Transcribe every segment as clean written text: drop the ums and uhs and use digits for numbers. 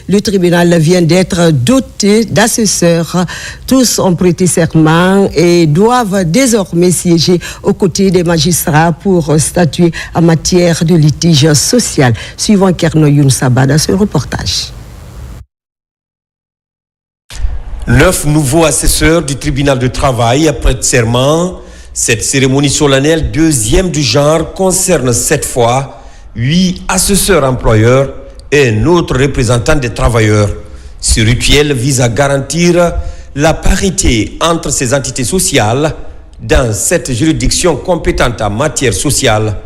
Le tribunal vient d'être doté d'assesseurs. Tous ont prêté serment et doivent désormais siéger aux côtés des magistrats pour statuer en matière de litige social. Suivant Kerno Younsaba dans ce reportage. 9 nouveaux assesseurs du tribunal de travail prêtent serment. Cette cérémonie solennelle, deuxième du genre, concerne cette fois 8 assesseurs employeurs et un autre représentant des travailleurs. Ce rituel vise à garantir la parité entre ces entités sociales dans cette juridiction compétente en matière sociale.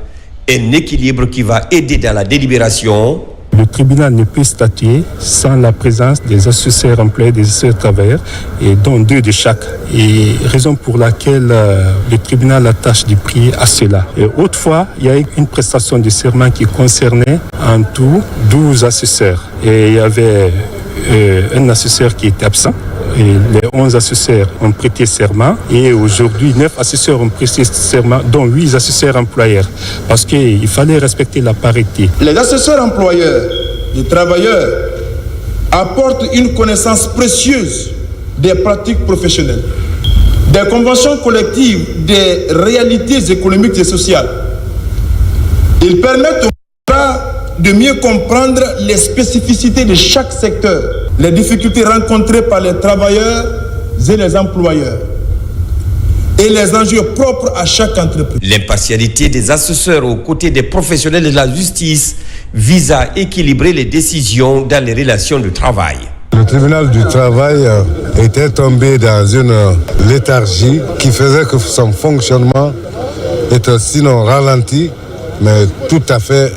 Un équilibre qui va aider dans la délibération. Le tribunal ne peut statuer sans la présence des assesseurs employés, des assesseurs travailleurs, et dont 2 de chaque. Et raison pour laquelle le tribunal attache du prix à cela. Et autrefois, il y a une prestation de serment qui concernait en tout 12 assesseurs. Et il y avait un assesseur qui était absent. Et les 11 assesseurs ont prêté serment et aujourd'hui 9 assesseurs ont prêté serment, dont 8 assesseurs employeurs, parce qu'il fallait respecter la parité. Les assesseurs employeurs, les travailleurs, apportent une connaissance précieuse des pratiques professionnelles, des conventions collectives, des réalités économiques et sociales. Ils permettent aux de mieux comprendre les spécificités de chaque secteur, les difficultés rencontrées par les travailleurs et les employeurs et les enjeux propres à chaque entreprise. L'impartialité des assesseurs aux côtés des professionnels de la justice vise à équilibrer les décisions dans les relations de travail. Le tribunal du travail était tombé dans une léthargie qui faisait que son fonctionnement était sinon ralenti, mais tout à fait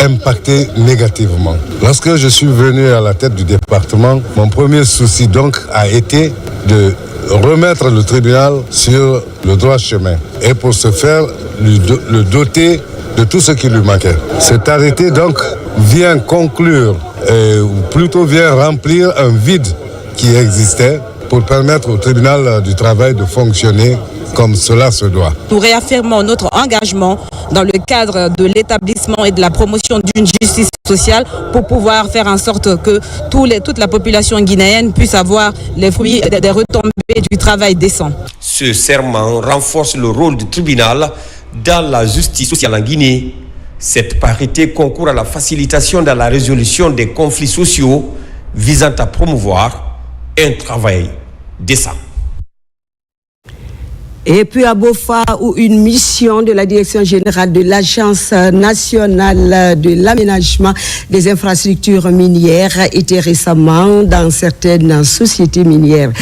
impacté négativement. Lorsque je suis venu à la tête du département, mon premier souci donc a été de remettre le tribunal sur le droit chemin et pour ce faire, le doter de tout ce qui lui manquait. Cet arrêté donc vient conclure, ou plutôt vient remplir un vide qui existait pour permettre au tribunal du travail de fonctionner comme cela se doit. Nous réaffirmons notre engagement dans le cadre de l'établissement et de la promotion d'une justice sociale pour pouvoir faire en sorte que toute la population guinéenne puisse avoir les fruits des retombées du travail décent. Ce serment renforce le rôle du tribunal dans la justice sociale en Guinée. Cette parité concourt à la facilitation dans la résolution des conflits sociaux visant à promouvoir un travail décent. Et puis à Bofa, où une mission de la Direction générale de l'Agence nationale de l'aménagement des infrastructures minières était récemment dans certaines sociétés minières.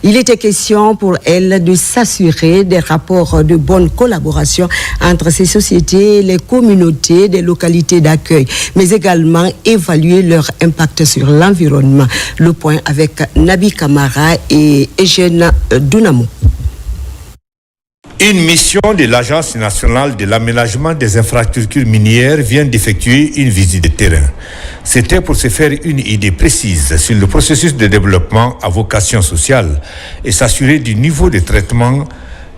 Il était question pour elle de s'assurer des rapports de bonne collaboration entre ces sociétés et les communautés des localités d'accueil, mais également évaluer leur impact sur l'environnement. Le point avec Nabi Kamara et Eugène Dunamo. Une mission de l'Agence nationale de l'aménagement des infrastructures minières vient d'effectuer une visite de terrain. C'était pour se faire une idée précise sur le processus de développement à vocation sociale et s'assurer du niveau de traitement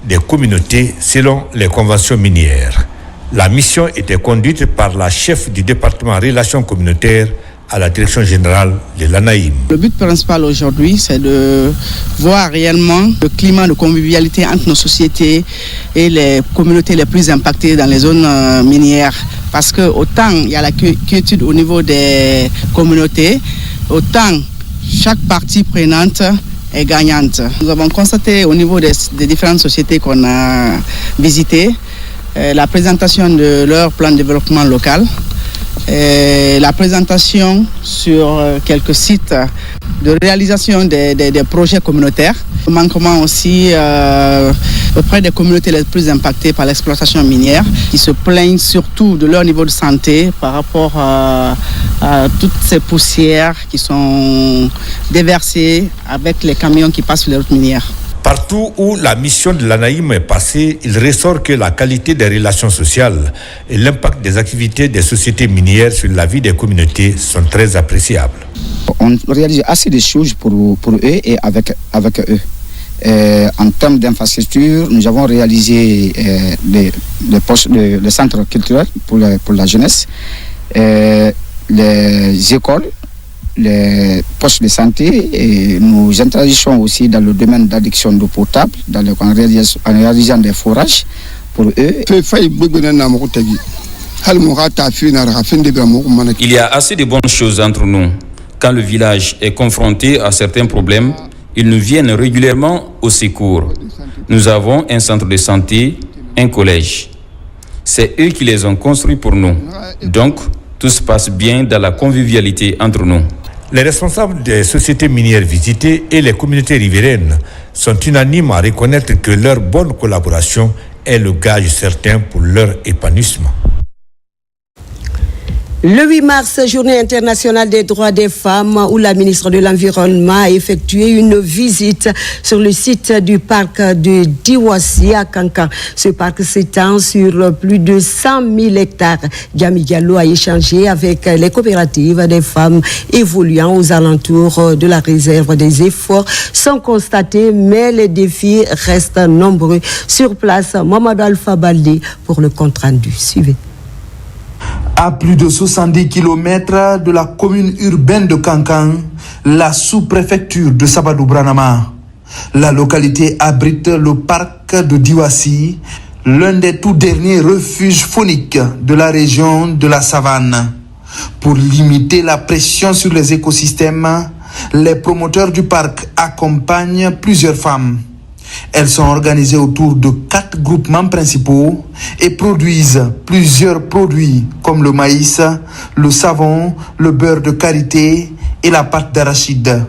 des communautés selon les conventions minières. La mission était conduite par la chef du département Relations communautaires à la direction générale de l'ANAIM. Le but principal aujourd'hui, c'est de voir réellement le climat de convivialité entre nos sociétés et les communautés les plus impactées dans les zones minières. Parce que autant il y a la quiétude au niveau des communautés, autant chaque partie prenante est gagnante. Nous avons constaté au niveau des différentes sociétés qu'on a visitées la présentation de leur plan de développement local, la présentation sur quelques sites de réalisation des projets communautaires, le manquement aussi auprès des communautés les plus impactées par l'exploitation minière, qui se plaignent surtout de leur niveau de santé par rapport à toutes ces poussières qui sont déversées avec les camions qui passent sur les routes minières. Partout où la mission de l'ANAIM est passée, il ressort que la qualité des relations sociales et l'impact des activités des sociétés minières sur la vie des communautés sont très appréciables. On réalise assez de choses pour eux et avec eux. En termes d'infrastructures, nous avons réalisé le centre culturel pour la jeunesse, les écoles les postes de santé et nous interagissons aussi dans le domaine d'addiction d'eau potable, en réalisant des forages pour eux. Il y a assez de bonnes choses entre nous. Quand le village est confronté à certains problèmes, ils nous viennent régulièrement au secours. Nous avons un centre de santé, un collège. C'est eux qui les ont construits pour nous. Donc, tout se passe bien dans la convivialité entre nous. Les responsables des sociétés minières visitées et les communautés riveraines sont unanimes à reconnaître que leur bonne collaboration est le gage certain pour leur épanouissement. Le 8 mars, journée internationale des droits des femmes, où la ministre de l'Environnement a effectué une visite sur le site du parc de Diwasi à Kankan. Ce parc s'étend sur plus de 100 000 hectares. Diamy Diallo a échangé avec les coopératives des femmes évoluant aux alentours de la réserve. Des efforts sont constatés, mais les défis restent nombreux. Sur place, Mamadou Alpha Baldé pour le compte rendu. Suivez. À plus de 70 km de la commune urbaine de Kankan, la sous-préfecture de Sabadou Branama. La localité abrite le parc de Diwasi, l'un des tout derniers refuges fauniques de la région de la savane. Pour limiter la pression sur les écosystèmes, les promoteurs du parc accompagnent plusieurs femmes. Elles sont organisées autour de 4 groupements principaux et produisent plusieurs produits comme le maïs, le savon, le beurre de karité et la pâte d'arachide.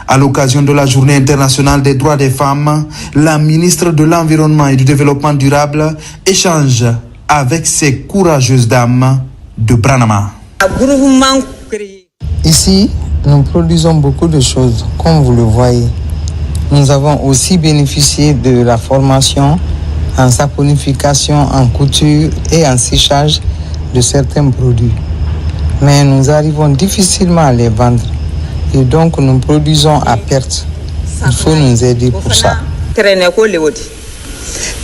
À l'occasion de la Journée internationale des droits des femmes, la ministre de l'Environnement et du Développement durable échange avec ces courageuses dames de Branama. Ici, nous produisons beaucoup de choses, comme vous le voyez. Nous avons aussi bénéficié de la formation en saponification, en couture et en séchage de certains produits. Mais nous arrivons difficilement à les vendre et donc nous produisons à perte. Il faut nous aider pour ça.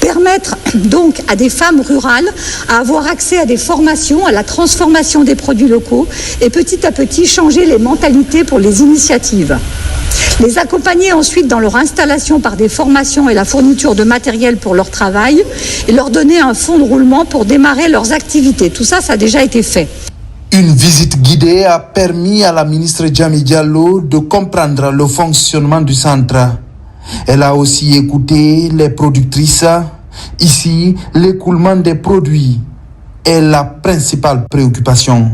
Permettre donc à des femmes rurales à avoir accès à des formations, à la transformation des produits locaux et petit à petit changer les mentalités pour les initiatives. Les accompagner ensuite dans leur installation par des formations et la fourniture de matériel pour leur travail et leur donner un fonds de roulement pour démarrer leurs activités. Tout ça, ça a déjà été fait. Une visite guidée a permis à la ministre Diamy Diallo de comprendre le fonctionnement du centre. Elle a aussi écouté les productrices. Ici, l'écoulement des produits est la principale préoccupation.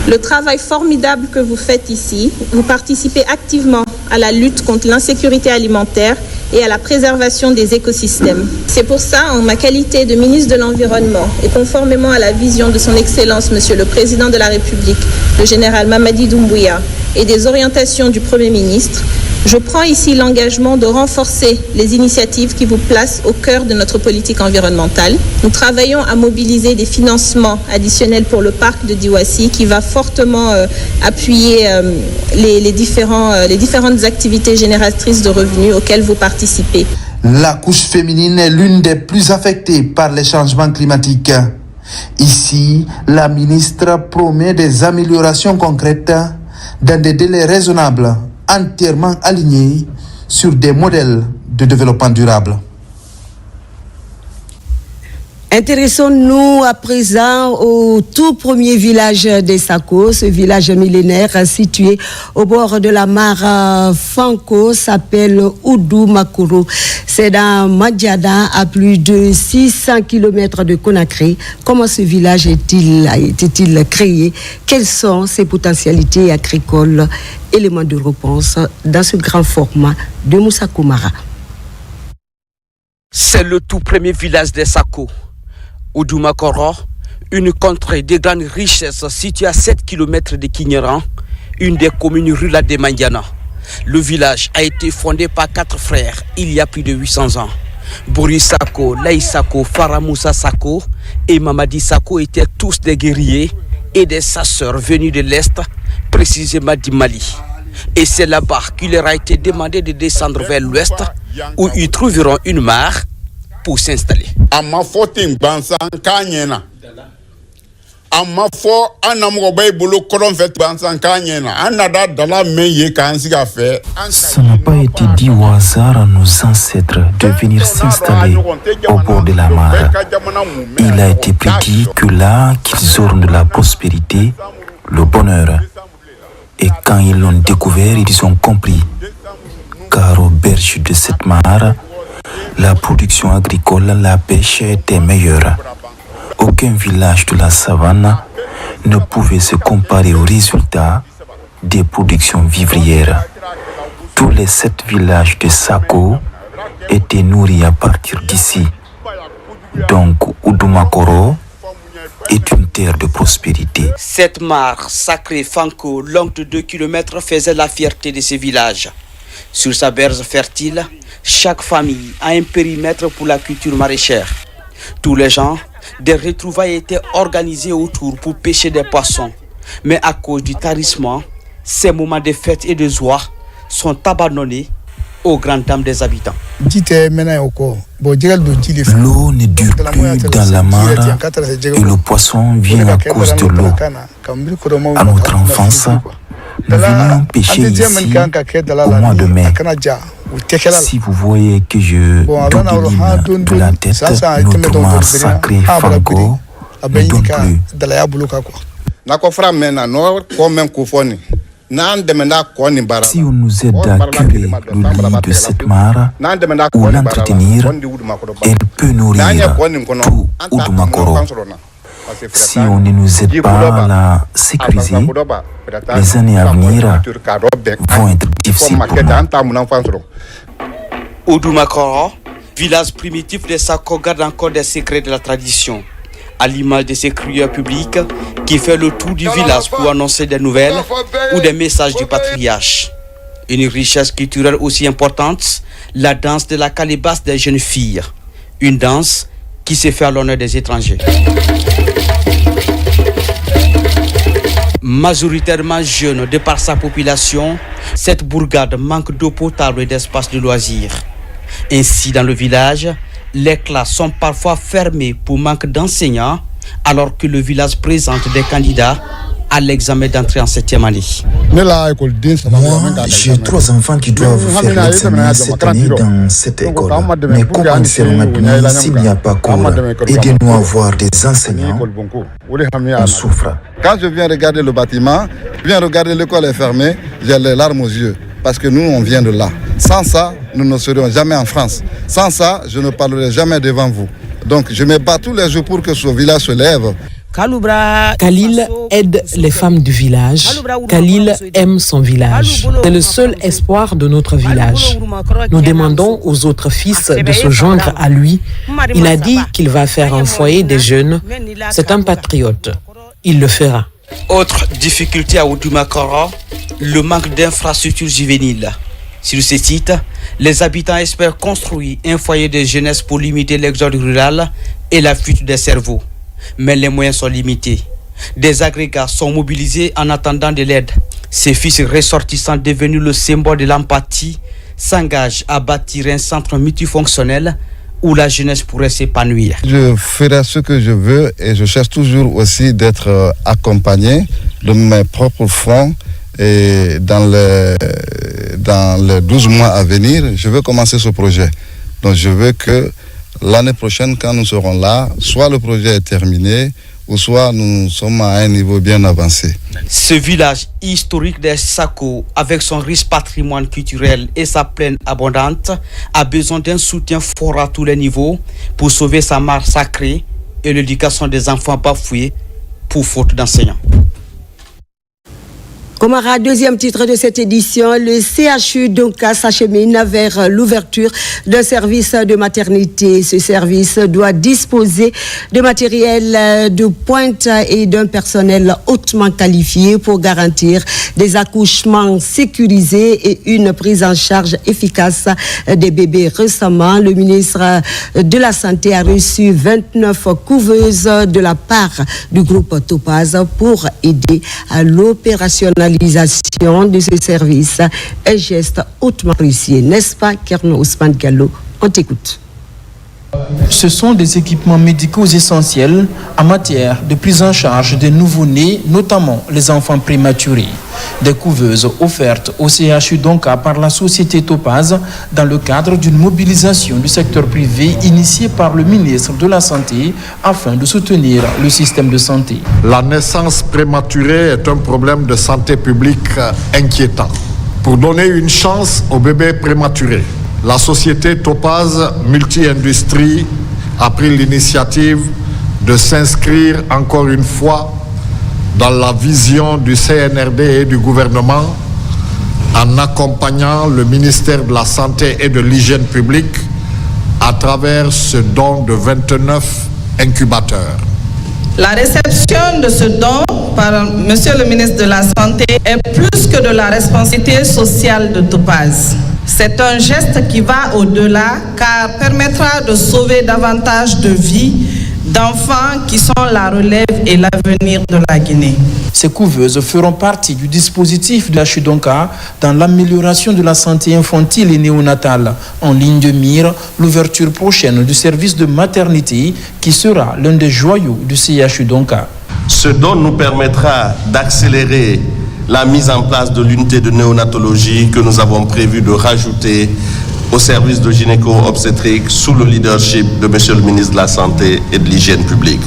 Le travail formidable que vous faites ici, vous participez activement à la lutte contre l'insécurité alimentaire et à la préservation des écosystèmes. C'est pour ça, en ma qualité de ministre de l'Environnement et conformément à la vision de son Excellence, Monsieur le Président de la République, le général Mamadi Doumbouya, et des orientations du Premier ministre, je prends ici l'engagement de renforcer les initiatives qui vous placent au cœur de notre politique environnementale. Nous travaillons à mobiliser des financements additionnels pour le parc de Diwasi qui va fortement appuyer les différentes activités génératrices de revenus auxquelles vous participez. La couche féminine est l'une des plus affectées par les changements climatiques. Ici, la ministre promet des améliorations concrètes dans des délais raisonnables, entièrement alignés sur des modèles de développement durable. Intéressons-nous à présent au tout premier village des Sako. Ce village millénaire situé au bord de la mare Fanko s'appelle Oudou Makoro. C'est dans Madjada, à plus de 600 km de Conakry. Comment ce village a-t-il créé? Quelles sont ses potentialités agricoles? Éléments de réponse dans ce grand format de Moussa Koumara. C'est le tout premier village des Sako. Oudou Makoro, une contrée de grande richesse située à 7 km de Kinyaran, une des communes rurales de Mandiana. Le village a été fondé par 4 frères il y a plus de 800 ans. Bouri Sako, Laï Sako, Faramoussa Sako et Mamadi Sako étaient tous des guerriers et des chasseurs venus de l'Est, précisément du Mali. Et c'est là-bas qu'il leur a été demandé de descendre vers l'Ouest, où ils trouveront une mare pour s'installer. Ça n'a pas été dit au hasard à nos ancêtres de venir s'installer au bord de la mare. Il a été prédit que là qu'ils auront de la prospérité, le bonheur. Et quand ils l'ont découvert, ils ont compris. Car aux berges de cette mare, la production agricole, la pêche était meilleure. Aucun village de la savane ne pouvait se comparer aux résultats des productions vivrières. Tous les 7 villages de Sako étaient nourris à partir d'ici. Donc, Oudumakoro est une terre de prospérité. Cette mare sacrée Fanko, longue de 2 km, faisait la fierté de ces villages. Sur sa berge fertile, chaque famille a un périmètre pour la culture maraîchère. Tous les gens, des retrouvailles étaient organisés autour pour pêcher des poissons. Mais à cause du tarissement, ces moments de fête et de joie sont abandonnés aux grandes dames des habitants. L'eau ne dure plus dans la mare et le poisson vient à cause de l'eau. À notre enfance, nous venions pêcher ici au mois de mai. Si vous voyez que je doudine de la tête, notre mare sacrée Fanko ne donne plus. Si on nous aide à curer le lit de cette mare ou l'entretenir, elle peut nourrir tout Oudumakoro. Si on ne nous aide pas à la sécuriser, les années à venir vont être difficiles pour nous. Oudumakoro, village primitif de Sako, garde encore des secrets de la tradition. À l'image de ces crieurs publics qui fait le tour du village pour annoncer des nouvelles ou des messages du patriarche. Une richesse culturelle aussi importante, la danse de la calebasse des jeunes filles. Une danse qui se fait à l'honneur des étrangers. Majoritairement jeune de par sa population, cette bourgade manque d'eau potable et d'espace de loisirs. Ainsi, dans le village, les classes sont parfois fermées pour manque d'enseignants, alors que le village présente des candidats à l'examen d'entrée en 7e année. Moi, j'ai 3 enfants qui doivent faire l'examen cette année dans cette école. Mais comment seront admis s'il n'y a pas cours? Aidez-nous à avoir des enseignants. On souffre. Quand je viens regarder le bâtiment, je viens regarder l'école est fermée, j'ai les larmes aux yeux. Parce que nous, on vient de là. Sans ça, nous ne serions jamais en France. Sans ça, je ne parlerai jamais devant vous. Donc, je me bats tous les jours pour que ce village se lève. Khalil aide les femmes du village. Khalil aime son village. C'est le seul espoir de notre village. Nous demandons aux autres fils de se joindre à lui. Il a dit qu'il va faire un foyer des jeunes. C'est un patriote. Il le fera. Autre difficulté à Oudumakoro, le manque d'infrastructures juvéniles. Sur ce site, les habitants espèrent construire un foyer de jeunesse pour limiter l'exode rural et la fuite des cerveaux. Mais les moyens sont limités. Des agrégats sont mobilisés en attendant de l'aide. Ces fils ressortissants devenus le symbole de l'empathie s'engagent à bâtir un centre multifonctionnel où la jeunesse pourrait s'épanouir. Je ferai ce que je veux et je cherche toujours aussi d'être accompagné de mes propres fonds. Et dans les 12 mois à venir, je veux commencer ce projet. Donc je veux que l'année prochaine, quand nous serons là, soit le projet est terminé, ou soit nous sommes à un niveau bien avancé. Ce village historique des Sako, avec son riche patrimoine culturel et sa plaine abondante, a besoin d'un soutien fort à tous les niveaux pour sauver sa mare sacrée et l'éducation des enfants bafoués pour faute d'enseignants. Comara, deuxième titre de cette édition, le CHU Donka s'achemine vers l'ouverture d'un service de maternité. Ce service doit disposer de matériel de pointe et d'un personnel hautement qualifié pour garantir des accouchements sécurisés et une prise en charge efficace des bébés. Récemment, le ministre de la Santé a reçu 29 couveuses de la part du groupe Topaz pour aider à l'opérationnalisation de ce service. Un geste hautement apprécié, n'est-ce pas, Kerno Ousmane Gallo? On t'écoute. Ce sont des équipements médicaux essentiels en matière de prise en charge des nouveau-nés, notamment les enfants prématurés. Des couveuses offertes au CHU Donka par la société Topaz dans le cadre d'une mobilisation du secteur privé initiée par le ministre de la Santé afin de soutenir le système de santé. La naissance prématurée est un problème de santé publique inquiétant. Pour donner une chance aux bébés prématurés, la société Topaz Multi-Industrie a pris l'initiative de s'inscrire encore une fois dans la vision du CNRD et du gouvernement en accompagnant le ministère de la Santé et de l'Hygiène publique à travers ce don de 29 incubateurs. La réception de ce don par Monsieur le ministre de la Santé est plus que de la responsabilité sociale de Topaz. C'est un geste qui va au-delà car permettra de sauver davantage de vies d'enfants qui sont la relève et l'avenir de la Guinée. Ces couveuses feront partie du dispositif de la CHU Donka dans l'amélioration de la santé infantile et néonatale. En ligne de mire, l'ouverture prochaine du service de maternité qui sera l'un des joyaux du CHU Donka. Ce don nous permettra d'accélérer la mise en place de l'unité de néonatologie que nous avons prévu de rajouter au service de gynéco-obstétrique sous le leadership de Monsieur le ministre de la Santé et de l'Hygiène publique.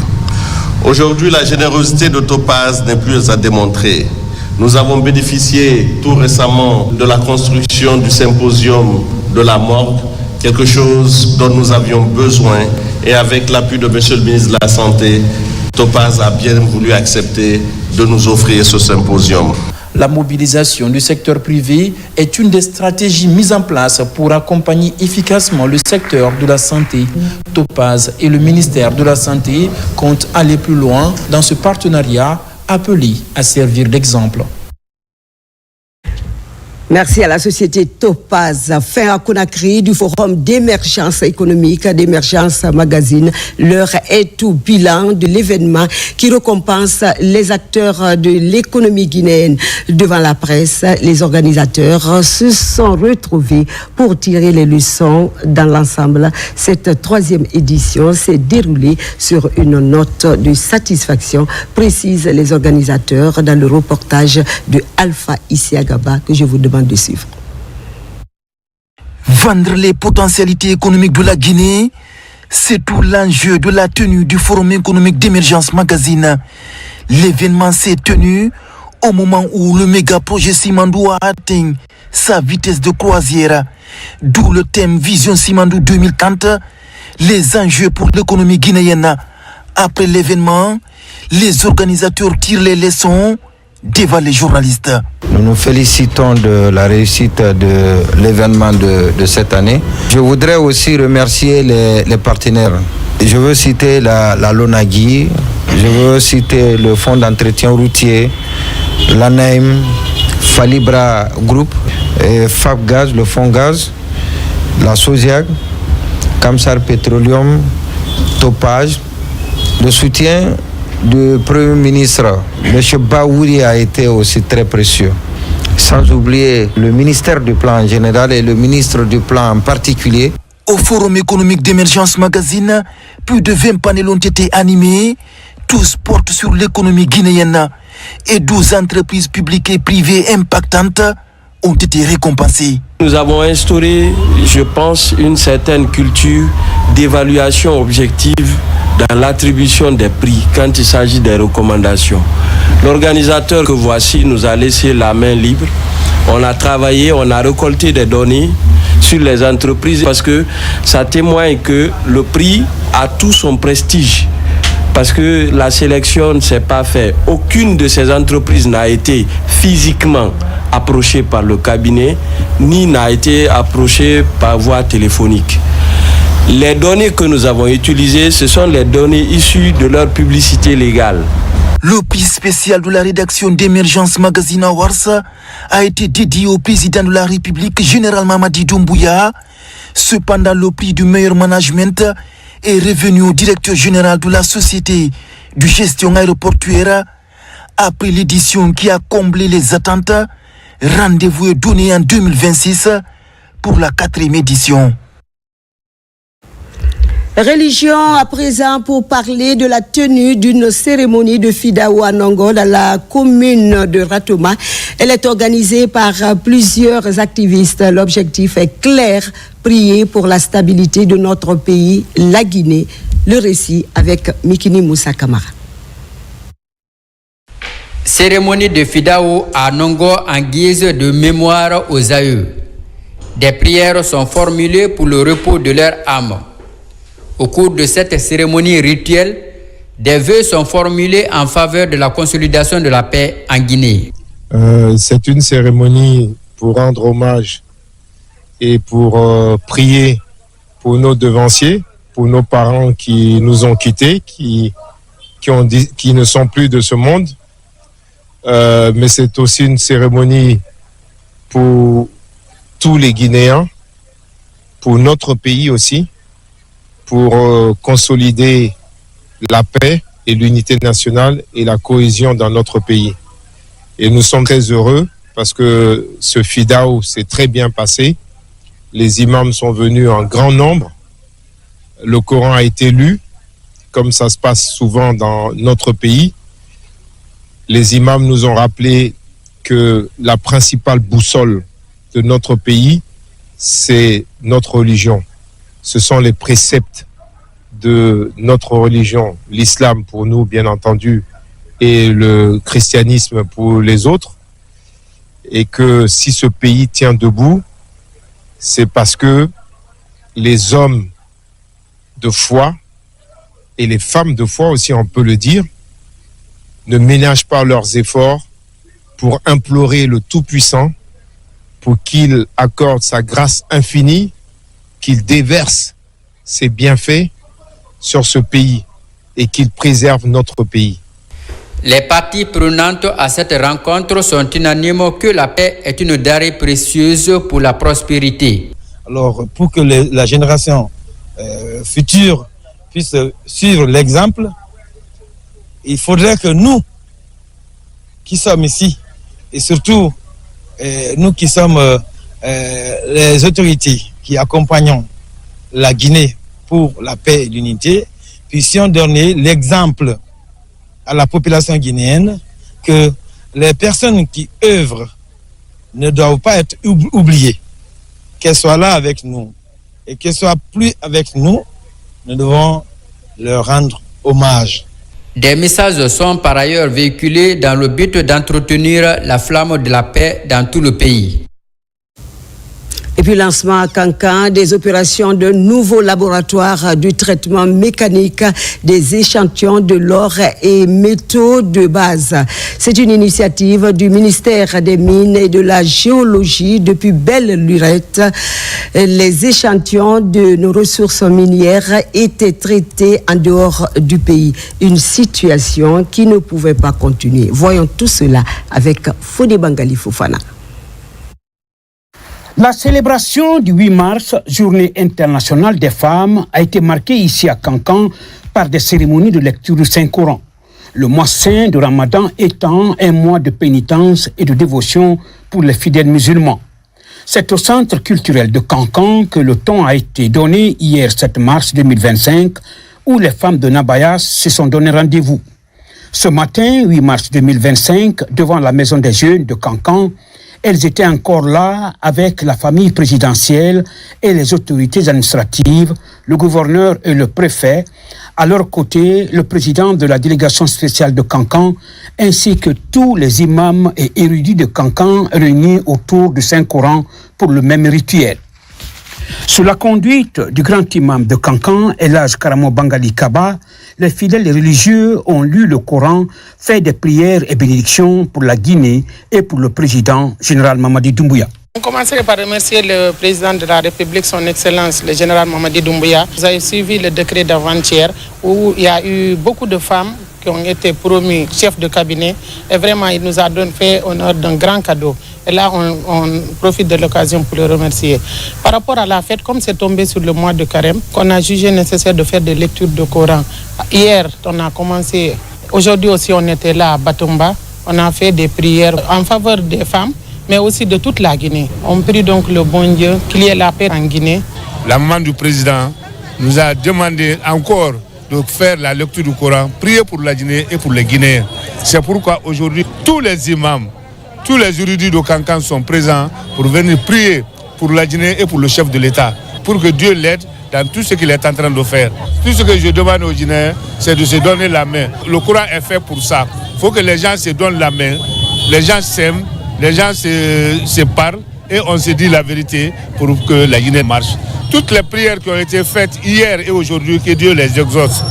Aujourd'hui, la générosité de Topaz n'est plus à démontrer. Nous avons bénéficié tout récemment de la construction du symposium de la morgue, quelque chose dont nous avions besoin, et avec l'appui de Monsieur le ministre de la Santé, Topaz a bien voulu accepter de nous offrir ce symposium. La mobilisation du secteur privé est une des stratégies mises en place pour accompagner efficacement le secteur de la santé. Topaz et le ministère de la Santé comptent aller plus loin dans ce partenariat appelé à servir d'exemple. Merci à la société Topaz. Fin à Conakry du forum d'émergence économique, d'émergence magazine. L'heure est au bilan de l'événement qui récompense les acteurs de l'économie guinéenne. Devant la presse, les organisateurs se sont retrouvés pour tirer les leçons dans l'ensemble. Cette troisième édition s'est déroulée sur une note de satisfaction, précisent les organisateurs dans le reportage de Alpha Isiagaba que je vous demande de suivre. Vendre les potentialités économiques de la Guinée, c'est tout l'enjeu de la tenue du Forum économique d'émergence magazine. L'événement s'est tenu au moment où le méga projet Simandou a atteint sa vitesse de croisière, d'où le thème Vision Simandou 2030, les enjeux pour l'économie guinéenne. Après l'événement, les organisateurs tirent les leçons devant les journalistes. Nous nous félicitons de la réussite de l'événement de cette année. Je voudrais aussi remercier les partenaires. Je veux citer la LONAGI, je veux citer le Fonds d'entretien routier, l'ANEIM, Falibra Group, FABGaz, le Fonds Gaz, la SOSIAG, Kamsar Petroleum, Topaz. Le soutien du Premier ministre, M. Baouri, a été aussi très précieux. Sans oublier le ministère du Plan en général et le ministre du Plan en particulier. Au Forum économique d'émergence magazine, plus de 20 panels ont été animés. Tous portent sur l'économie guinéenne et 12 entreprises publiques et privées impactantes ont été récompensées. Nous avons instauré, je pense, une certaine culture d'évaluation objective dans l'attribution des prix quand il s'agit des recommandations. L'organisateur que voici nous a laissé la main libre. On a travaillé, on a récolté des données sur les entreprises parce que ça témoigne que le prix a tout son prestige. Parce que la sélection ne s'est pas faite. Aucune de ces entreprises n'a été physiquement approchée par le cabinet, ni n'a été approchée par voie téléphonique. Les données que nous avons utilisées, ce sont les données issues de leur publicité légale. Le prix spécial de la rédaction d'Émergence Magazine Awards a été dédié au président de la République, général Mamadi Doumbouya. Cependant, le prix du meilleur management est revenu au directeur général de la société de gestion aéroportuaire après l'édition qui a comblé les attentes. Rendez-vous est donné en 2026 pour la 4e édition. Religion à présent pour parler de la tenue d'une cérémonie de Fidao à Nongo dans la commune de Ratoma. Elle est organisée par plusieurs activistes. L'objectif est clair, prier pour la stabilité de notre pays, la Guinée. Le récit avec Mikini Moussa Kamara. Cérémonie de Fidao à Nongo en guise de mémoire aux aïeux. Des prières sont formulées pour le repos de leur âme. Au cours de cette cérémonie rituelle, des vœux sont formulés en faveur de la consolidation de la paix en Guinée. C'est une cérémonie pour rendre hommage et pour prier pour nos devanciers, pour nos parents qui nous ont quittés, qui ne sont plus de ce monde. Mais c'est aussi une cérémonie pour tous les Guinéens, pour notre pays aussi, pour consolider la paix et l'unité nationale et la cohésion dans notre pays. Et nous sommes très heureux parce que ce Fidao s'est très bien passé. Les imams sont venus en grand nombre. Le Coran a été lu, comme ça se passe souvent dans notre pays. Les imams nous ont rappelé que la principale boussole de notre pays, c'est notre religion. Ce sont les préceptes de notre religion, l'islam pour nous bien entendu et le christianisme pour les autres, et que si ce pays tient debout, c'est parce que les hommes de foi et les femmes de foi aussi, on peut le dire, ne ménagent pas leurs efforts pour implorer le Tout-Puissant pour qu'il accorde sa grâce infinie, qu'il déverse ses bienfaits sur ce pays et qu'il préserve notre pays. Les parties prenantes à cette rencontre sont unanimes que la paix est une denrée précieuse pour la prospérité. Alors, pour que la génération future puisse suivre l'exemple, il faudrait que nous, qui sommes ici, et surtout nous qui sommes les autorités qui accompagnons la Guinée pour la paix et l'unité, puissions donner l'exemple à la population guinéenne que les personnes qui œuvrent ne doivent pas être oubliées, qu'elles soient là avec nous et qu'elles soient plus avec nous, nous devons leur rendre hommage. Des messages sont par ailleurs véhiculés dans le but d'entretenir la flamme de la paix dans tout le pays. Et puis lancement à Kankan des opérations de nouveaux laboratoires du traitement mécanique des échantillons de l'or et métaux de base. C'est une initiative du ministère des Mines et de la Géologie depuis belle lurette. Les échantillons de nos ressources minières étaient traités en dehors du pays. Une situation qui ne pouvait pas continuer. Voyons tout cela avec Fodé Bangali Fofana. La célébration du 8 mars, journée internationale des femmes, a été marquée ici à Kankan par des cérémonies de lecture du Saint-Coran. Le mois saint de Ramadan étant un mois de pénitence et de dévotion pour les fidèles musulmans. C'est au centre culturel de Kankan que le ton a été donné hier 7 mars 2025, où les femmes de Nabayas se sont donné rendez-vous. Ce matin, 8 mars 2025, devant la maison des jeunes de Kankan, elles étaient encore là avec la famille présidentielle et les autorités administratives, le gouverneur et le préfet. À leur côté, le président de la délégation spéciale de Kankan, ainsi que tous les imams et érudits de Kankan réunis autour du Saint-Coran pour le même rituel. Sous la conduite du grand imam de Kankan, Elhaj Karamo Bangali Kaba, les fidèles religieux ont lu le Coran, fait des prières et bénédictions pour la Guinée et pour le président général Mamadi Doumbouya. On commencerait par remercier le président de la République, son Excellence, le général Mamadi Doumbouya. Vous avez suivi le décret d'avant-hier où il y a eu beaucoup de femmes qui ont été promues chefs de cabinet. Et vraiment, il nous a fait honneur d'un grand cadeau. Et là, on profite de l'occasion pour le remercier. Par rapport à la fête, comme c'est tombé sur le mois de Carême, qu'on a jugé nécessaire de faire des lectures de Coran. Hier, on a commencé. Aujourd'hui aussi, on était là à Batumba. On a fait des prières en faveur des femmes, mais aussi de toute la Guinée. On prie donc le bon Dieu qu'il y ait la paix en Guinée. La maman du président nous a demandé encore de faire la lecture du Coran, prier pour la Guinée et pour les Guinéens. C'est pourquoi aujourd'hui, tous les imams, tous les érudits de Kankan sont présents pour venir prier pour la Guinée et pour le chef de l'État, pour que Dieu l'aide dans tout ce qu'il est en train de faire. Tout ce que je demande aux Guinéens, c'est de se donner la main. Le Coran est fait pour ça. Il faut que les gens se donnent la main, les gens s'aiment, les gens se parlent et on se dit la vérité pour que la Guinée marche. Toutes les prières qui ont été faites hier et aujourd'hui, que Dieu les exauce.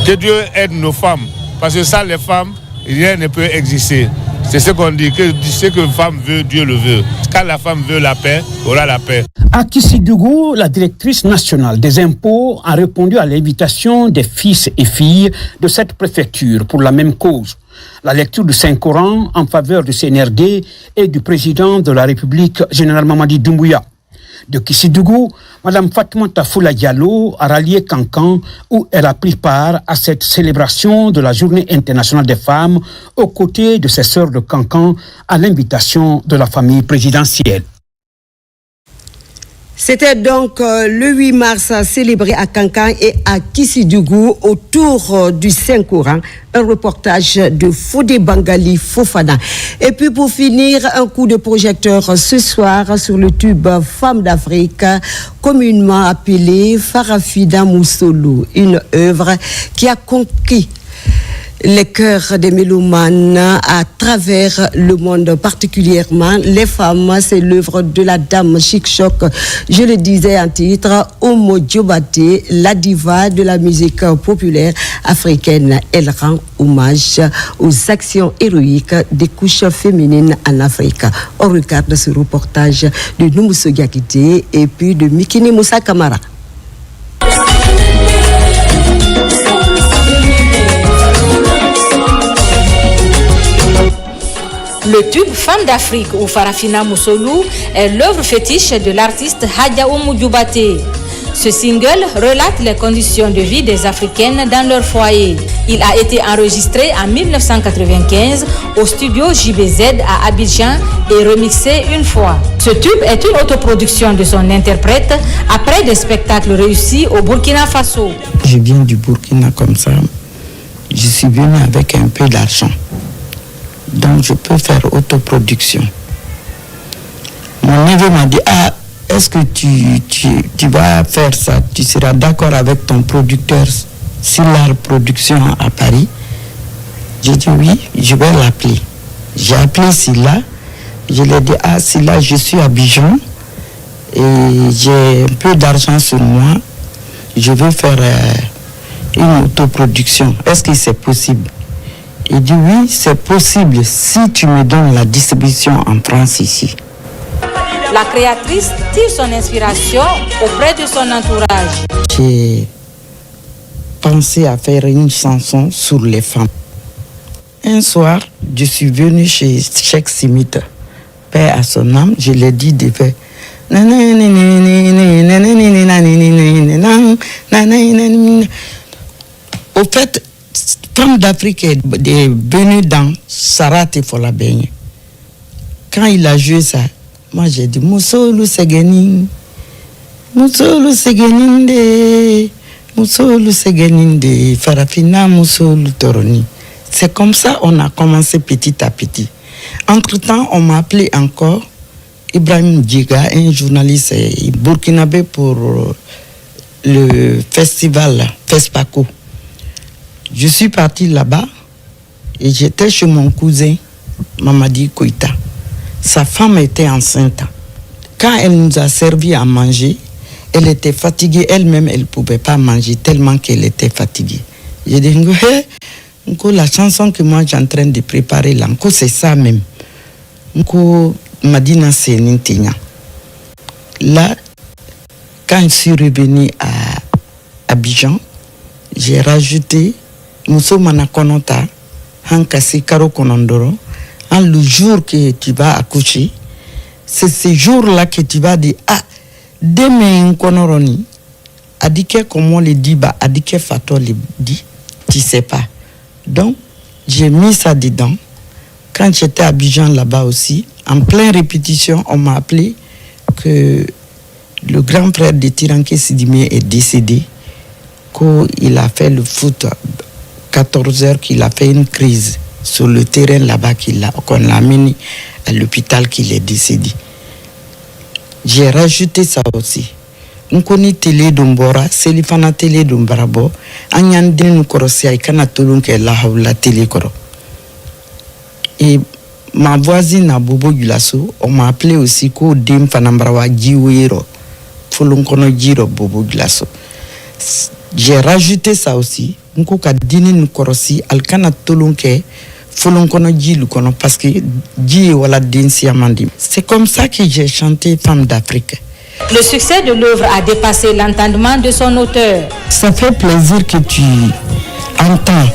Que Dieu aide nos femmes. Parce que sans les femmes, rien ne peut exister. C'est ce qu'on dit, que ce que la femme veut, Dieu le veut. Quand la femme veut la paix, aura la paix. À Kissidougou, la directrice nationale des impôts a répondu à l'invitation des fils et filles de cette préfecture pour la même cause. La lecture du Saint-Coran en faveur du CNRD et du président de la République, général Mamadi Doumbouya. De Kissidougou, Mme Fatoumata Foula Diallo a rallié Kankan où elle a pris part à cette célébration de la Journée internationale des femmes aux côtés de ses sœurs de Kankan à l'invitation de la famille présidentielle. C'était donc le 8 mars célébré à Kankan et à Kissidougou autour du Saint-Coran. Un reportage de Fodé Bangali Fofana. Et puis pour finir, un coup de projecteur ce soir sur le tube Femmes d'Afrique, communément appelé Farafina Moussolo, une œuvre qui a conquis les cœurs des mélomanes à travers le monde, particulièrement les femmes. C'est l'œuvre de la dame Chic-Choc, je le disais en titre, Omo Diobate, la diva de la musique populaire africaine. Elle rend hommage aux actions héroïques des couches féminines en Afrique. On regarde ce reportage de Noumousso Gakité et puis de Mikini Moussa Kamara. Le tube Femme d'Afrique ou Farafina Moussolou est l'œuvre fétiche de l'artiste Hadja Oumou Diobate. Ce single relate les conditions de vie des Africaines dans leur foyer. Il a été enregistré en 1995 au studio JBZ à Abidjan et remixé une fois. Ce tube est une autoproduction de son interprète après des spectacles réussis au Burkina Faso. Je viens du Burkina comme ça. Je suis venu avec un peu d'argent. Donc je peux faire autoproduction. Mon neveu m'a dit, est-ce que tu vas faire ça? Tu seras d'accord avec ton producteur Silar Production à Paris? J'ai dit oui, je vais l'appeler. J'ai appelé Silla. Je lui ai dit, Silla, je suis à Abidjan et j'ai un peu d'argent sur moi. Je veux faire une autoproduction. Est-ce que c'est possible? Il dit oui, c'est possible si tu me donnes la distribution en France ici. La créatrice tire son inspiration auprès de son entourage. J'ai pensé à faire une chanson sur les femmes. Un soir, je suis venu chez Cheikh Simite, paix à son âme, je lui ai dit de faire. Au fait, Femme d'Afrique est venue dans Sarat et Folabeigne. Quand il a joué ça, moi j'ai dit Moussolo Segeninde, Moussolo Segeninde, Farafina Moussolo Toroni. C'est comme ça on a commencé petit à petit. Entre-temps, on m'a appelé encore Ibrahim Djiga, un journaliste burkinabé pour le festival Fespaco. Je suis parti là-bas et j'étais chez mon cousin, Mamadi Koïta. Sa femme était enceinte. Quand elle nous a servi à manger, elle était fatiguée. Elle-même, elle ne pouvait pas manger tellement qu'elle était fatiguée. J'ai dit, la chanson que moi j'ai en train de préparer là, c'est ça même. Madina Senintinya. Là, quand je suis revenu à Abidjan, j'ai rajouté Mousso Manakonota, Hankasi Karo Konondoro. Le jour que tu vas accoucher, c'est ce jour-là que tu vas dire, demain Konoroni, Adike comment le dit, Adike Fato le dit, tu sais pas. Donc, j'ai mis ça dedans. Quand j'étais à Abidjan là-bas aussi, en pleine répétition, on m'a appelé que le grand frère de Tiranké Sidimé est décédé qu'il a fait le foot 14 heures, qu'il a fait une crise sur le terrain là-bas, qu'on l'a amené à l'hôpital, qu'il est décédé. J'ai rajouté ça aussi. Nous connaissons télé d'Ombora, c'est l'ifana télé d'Ombarabo. Anyandine nous corrosia et kanatolun que la télé koro. Et ma voisine à Bobo Gulasso, on m'a appelé aussi ko dim fanambrawa jiwero. Folon kono jiro Bobo Gulasso. J'ai rajouté ça aussi. Nous ka dini nous corrosi al kanatolun que folon kono jilu kono parce que ji wala din siamandi. C'est comme ça que j'ai chanté Femme d'Afrique. Le succès de l'œuvre a dépassé l'entendement de son auteur. Ça fait plaisir que tu entends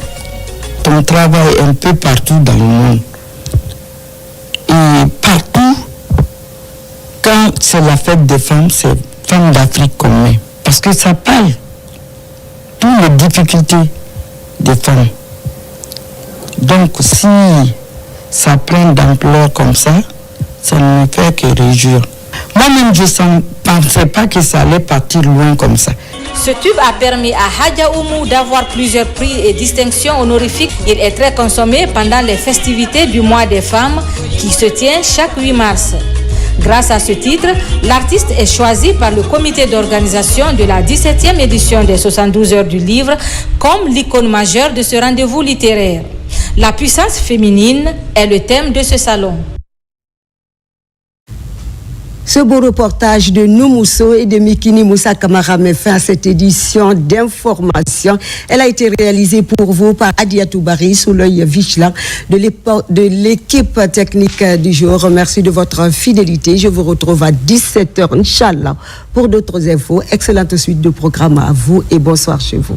ton travail un peu partout dans le monde. Et partout, quand c'est la fête des femmes, c'est Femmes d'Afrique qu'on met. Parce que ça parle toutes les difficultés des femmes. Donc si ça prend d'ampleur comme ça ne me fait que réjouir. Moi-même, je ne pensais pas que ça allait partir loin comme ça. Ce tube a permis à Hadja Oumou d'avoir plusieurs prix et distinctions honorifiques. Il est très consommé pendant les festivités du mois des femmes qui se tient chaque 8 mars. Grâce à ce titre, l'artiste est choisi par le comité d'organisation de la 17e édition des 72 heures du livre comme l'icône majeure de ce rendez-vous littéraire. La puissance féminine est le thème de ce salon. Ce beau reportage de Noumousso et de Mikini Moussa Kamara met fin à cette édition d'information. Elle a été réalisée pour vous par Adiatou Bari sous l'œil vigilant de l'équipe technique du jour. Merci de votre fidélité. Je vous retrouve à 17h, Inch'Allah, pour d'autres infos. Excellente suite de programme à vous et bonsoir chez vous.